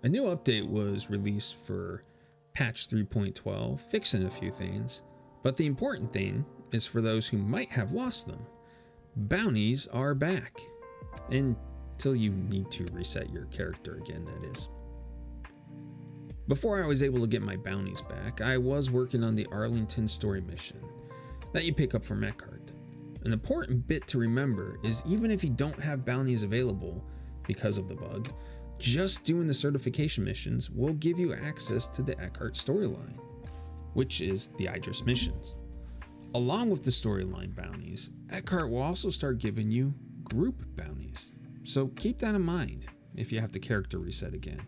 A new update was released for patch 3.12, fixing a few things, but the important thing is for those who might have lost them. Bounties are back, until you need to reset your character again, that is. Before I was able to get my bounties back, I was working on the Arlington story mission that you pick up from Eckhart. An important bit to remember is even if you don't have bounties available because of the bug, just doing the certification missions will give you access to the Eckhart storyline, which is the Idris missions. Along with the storyline bounties, Eckhart will also start giving you group bounties. So keep that in mind if you have to character reset again.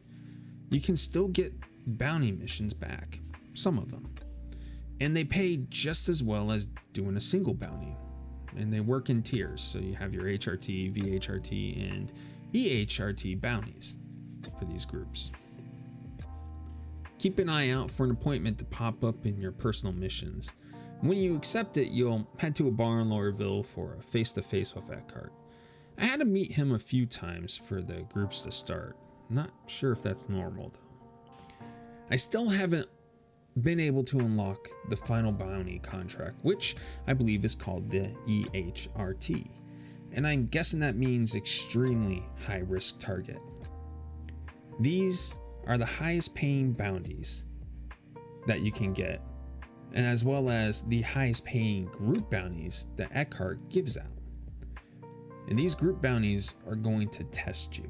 You can still get bounty missions back, some of them. And they pay just as well as doing a single bounty. And they work in tiers, so you have your HRT, VHRT, and EHRT bounties for these groups. Keep an eye out for an appointment to pop up in your personal missions. When you accept it, you'll head to a bar in Laurelville for a face-to-face with Eckhart. I had to meet him a few times for the groups to start. Not sure if that's normal though. I still haven't been able to unlock the final bounty contract, which I believe is called the EHRT. And I'm guessing that means extremely high risk target. These are the highest paying bounties that you can get, and as well as the highest paying group bounties that Eckhart gives out. And these group bounties are going to test you.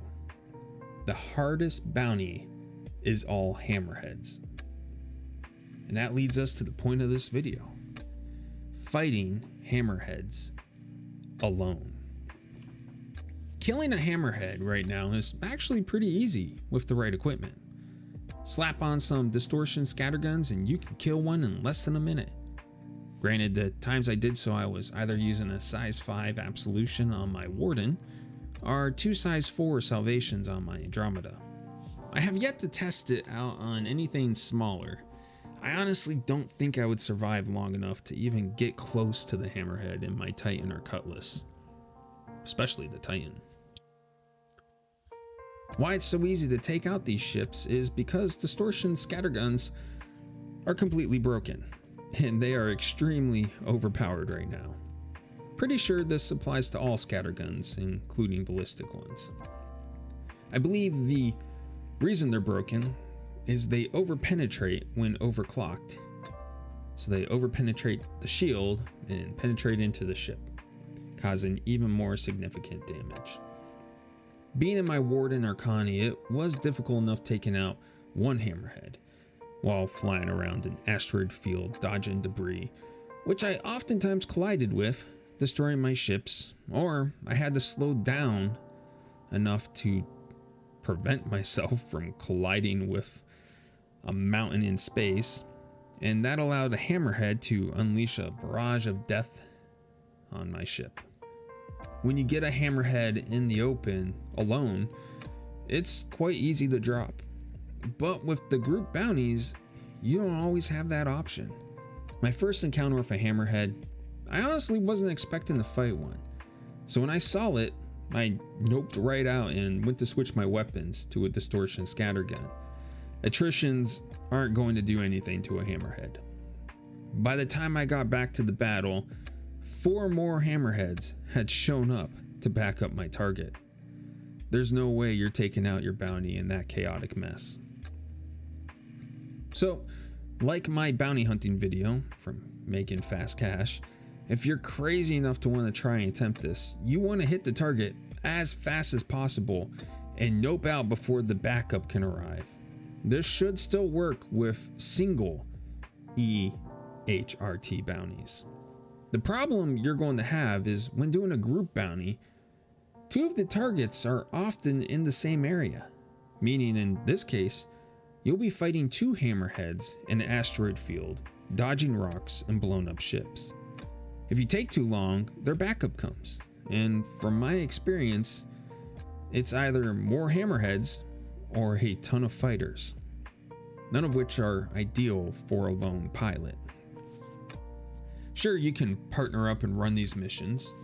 The hardest bounty is all hammerheads. And that leads us to the point of this video. Fighting hammerheads alone. Killing a hammerhead right now is actually pretty easy with the right equipment. Slap on some distortion scatterguns and you can kill one in less than a minute. Granted, the times I did so I was either using a size 5 absolution on my warden or 2 size 4 salvations on my Andromeda. I have yet to test it out on anything smaller. I honestly don't think I would survive long enough to even get close to the hammerhead in my Titan or Cutlass, especially the Titan. Why it's so easy to take out these ships is because distortion scatterguns are completely broken, and they are extremely overpowered right now. Pretty sure this applies to all scatterguns, including ballistic ones. I believe the reason they're broken is they overpenetrate when overclocked. So they overpenetrate the shield and penetrate into the ship, causing even more significant damage. Being in my Warden Arcani, it was difficult enough taking out one hammerhead while flying around an asteroid field dodging debris, which I oftentimes collided with, destroying my ships, or I had to slow down enough to prevent myself from colliding with a mountain in space, and that allowed a hammerhead to unleash a barrage of death on my ship. When you get a hammerhead in the open alone, it's quite easy to drop. But with the group bounties, you don't always have that option. My first encounter with a hammerhead, I honestly wasn't expecting to fight one. So when I saw it, I noped right out and went to switch my weapons to a distortion scattergun. Attritions aren't going to do anything to a hammerhead. By the time I got back to the battle, 4 more hammerheads had shown up to back up my target. There's no way you're taking out your bounty in that chaotic mess. So, like my bounty hunting video from Making Fast Cash, if you're crazy enough to want to try and attempt this, you want to hit the target as fast as possible and nope out before the backup can arrive. This should still work with single EHRT bounties. The problem you're going to have is when doing a group bounty, 2 of the targets are often in the same area, meaning in this case, you'll be fighting 2 hammerheads in an asteroid field, dodging rocks and blown up ships. If you take too long, their backup comes, and from my experience, it's either more hammerheads or a ton of fighters, none of which are ideal for a lone pilot. Sure, you can partner up and run these missions.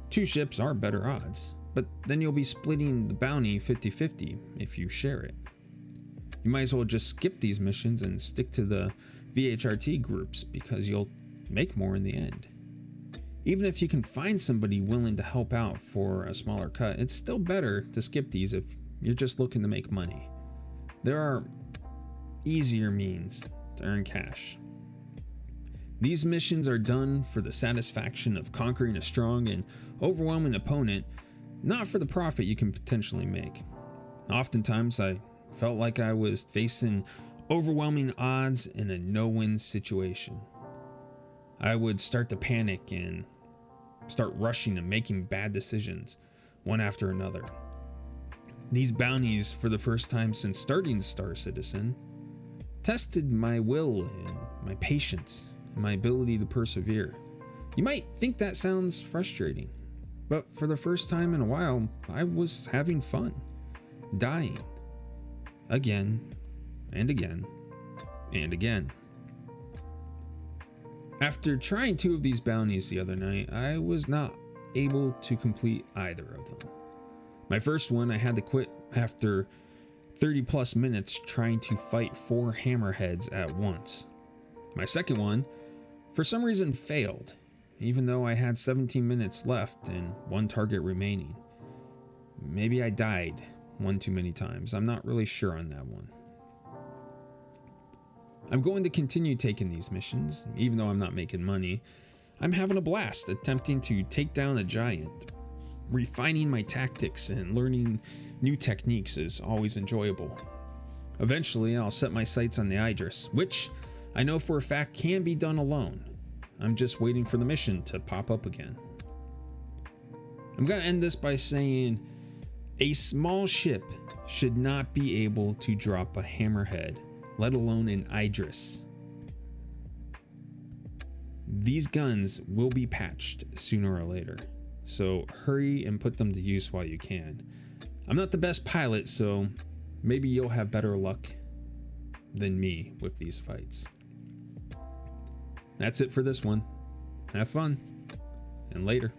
2 ships are better odds, but then you'll be splitting the bounty 50-50 if you share it. You might as well just skip these missions and stick to the VHRT groups because you'll make more in the end. Even if you can find somebody willing to help out for a smaller cut, it's still better to skip these if you're just looking to make money. There are easier means to earn cash. These missions are done for the satisfaction of conquering a strong and overwhelming opponent, not for the profit you can potentially make. Oftentimes, I felt like I was facing overwhelming odds in a no-win situation. I would start to panic and start rushing and making bad decisions, one after another. These bounties, for the first time since starting Star Citizen, tested my will and my patience and my ability to persevere. You might think that sounds frustrating, but for the first time in a while, I was having fun, dying, again and again and again. After trying 2 of these bounties the other night, I was not able to complete either of them. My first one, I had to quit after 30 plus minutes trying to fight 4 hammerheads at once. My second one, for some reason, failed, even though I had 17 minutes left and 1 target remaining. Maybe I died one too many times. I'm not really sure on that one. I'm going to continue taking these missions, even though I'm not making money. I'm having a blast attempting to take down a giant. Refining my tactics and learning new techniques is always enjoyable. Eventually, I'll set my sights on the Idris, which I know for a fact can be done alone. I'm just waiting for the mission to pop up again. I'm going to end this by saying a small ship should not be able to drop a hammerhead, let alone an Idris. These guns will be patched sooner or later, so hurry and put them to use while you can. I'm not the best pilot, so maybe you'll have better luck than me with these fights. That's it for this one. Have fun, and later.